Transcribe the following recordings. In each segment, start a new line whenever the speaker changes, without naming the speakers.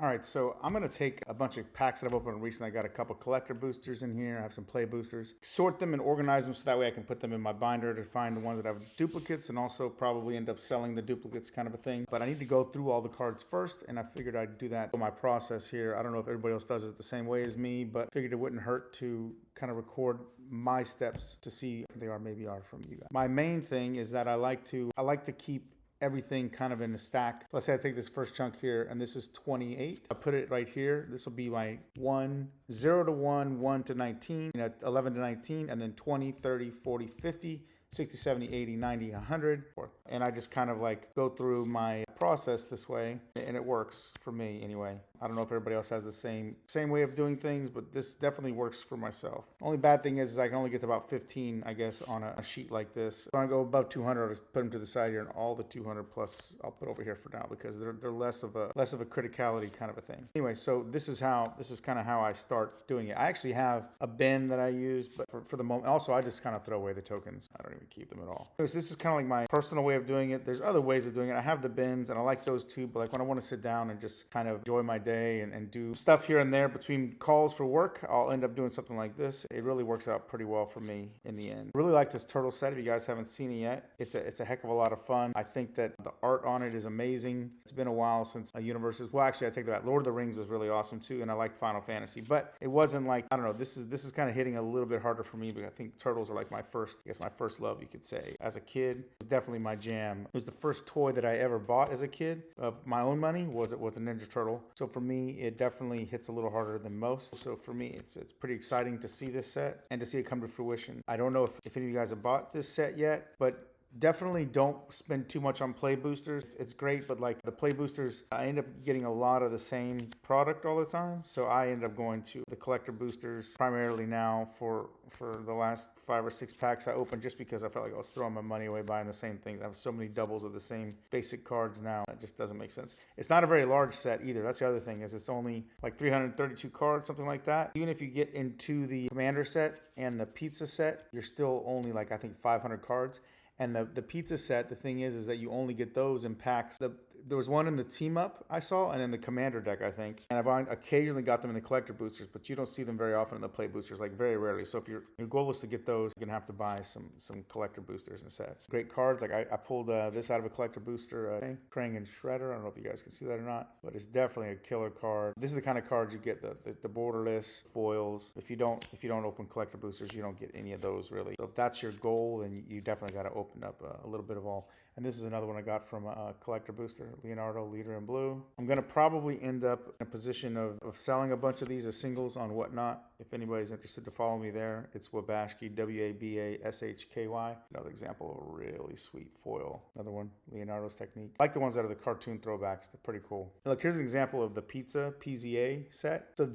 All right, so I'm going to take a bunch of packs that I've opened recently. I got a couple collector boosters in here. I have some play boosters. Sort them and organize them so that way I can put them in my binder to find the ones that have duplicates and also probably end up selling the duplicates, kind of a thing. But I need to go through all the cards first, and I figured I'd do that for my process here. I don't know if everybody else does it the same way as me, but figured it wouldn't hurt to kind of record my steps to see if they are maybe are from you guys. My main thing is that I like to keep everything kind of in a stack. Let's say I take this first chunk here, and this is 28. I put it right here. This will be my 0 to 1, 1 to 19, 11 to 19, and then 20, 30, 40, 50, 60, 70, 80, 90, 100. And I just kind of like go through my process this way, and it works for me anyway. I don't know if everybody else has the same way of doing things, but this definitely works for myself. Only bad thing is I can only get to about 15, I guess, on a sheet like this. If I go above 200, I'll just put them to the side here, and all the 200 plus I'll put over here for now because they're less of a criticality kind of a thing. Anyway, so this is kind of how I start doing it. I actually have a bin that I use, but for the moment, also I just kind of throw away the tokens. I don't even keep them at all. So this is kind of like my personal way of doing it. There's other ways of doing it. I have the bins, and I like those too, but like when I want to sit down and just kind of enjoy my day and do stuff here and there between calls for work, I'll end up doing something like this. It really works out pretty well for me in the end. Really like this turtle set. If you guys haven't seen it yet, it's a heck of a lot of fun. I think that the art on it is amazing. It's been a while since a Universes. Well, actually, I take that. Lord of the Rings was really awesome too, and I liked Final Fantasy, but it wasn't like, I don't know. This is kind of hitting a little bit harder for me, but I think turtles are like my first love, you could say. As a kid, it was definitely my jam. It was the first toy that I ever bought as a kid of my own money. Was a Ninja Turtle. So for me, it definitely hits a little harder than most. So for me, it's pretty exciting to see this set and to see it come to fruition. I don't know if any of you guys have bought this set yet, but definitely don't spend too much on play boosters. It's great, but like the play boosters, I end up getting a lot of the same product all the time. So I end up going to the collector boosters primarily now for the last 5 or 6 packs I opened, just because I felt like I was throwing my money away buying the same things. I have so many doubles of the same basic cards now. It just doesn't make sense. It's not a very large set either. That's the other thing, is it's only like 332 cards, something like that. Even if you get into the Commander set and the Pizza set, you're still only like, I think, 500 cards. And the pizza set, the thing is that you only get those in packs. There was one in the team up I saw, and in the commander deck, I think. And I've occasionally got them in the collector boosters, but you don't see them very often in the play boosters, like very rarely. So if your goal is to get those, you're gonna have to buy some collector boosters instead. Great cards. Like I pulled this out of a collector booster, Krang and Shredder. I don't know if you guys can see that or not, but it's definitely a killer card. This is the kind of cards you get, the borderless foils. If you don't open collector boosters, you don't get any of those really. So if that's your goal, then you definitely got to open up a little bit of all. And this is another one I got from a collector booster, Leonardo, Leader in Blue. I'm going to probably end up in a position of selling a bunch of these as singles on Whatnot. If anybody's interested to follow me there, it's Wabashky, Wabashky. Another example of a really sweet foil. Another one, Leonardo's Technique. I like the ones that are the cartoon throwbacks. They're pretty cool. Now, look, here's an example of the Pizza PZA set. So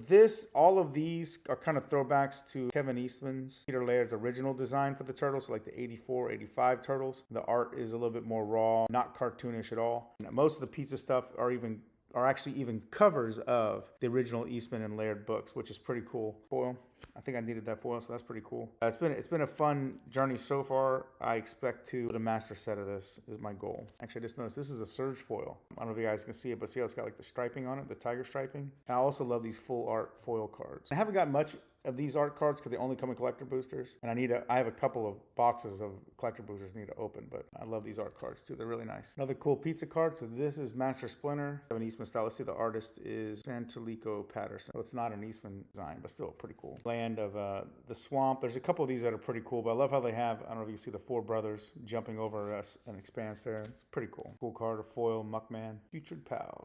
all of these are kind of throwbacks to Kevin Eastman's, Peter Laird's original design for the turtles, so like the 84, 85 turtles. The art is a little bit more raw, not cartoonish at all. And most of the Pizza stuff are actually even covers of the original Eastman and Laird books, which is pretty cool. Foil. I think I needed that foil, so that's pretty cool. It's been a fun journey so far. I expect to put a master set of this is my goal. Actually, I just noticed this is a Surge foil. I don't know if you guys can see it, but see how it's got like the striping on it, the tiger striping. And I also love these full art foil cards. I haven't got much of these art cards because they only come in collector boosters, and I have a couple of boxes of collector boosters I need to open, but I love these art cards too. They're really nice. Another cool pizza card. So this is Master Splinter, an Eastman style. Let's see, the artist is Santolico Patterson. So it's not an Eastman design, but still pretty cool. Land of the Swamp. There's a couple of these that are pretty cool, but I love how they have, I don't know if you can see the 4 brothers jumping over an expanse there. It's pretty cool. Cool card, a foil, Muckman, Featured Pals.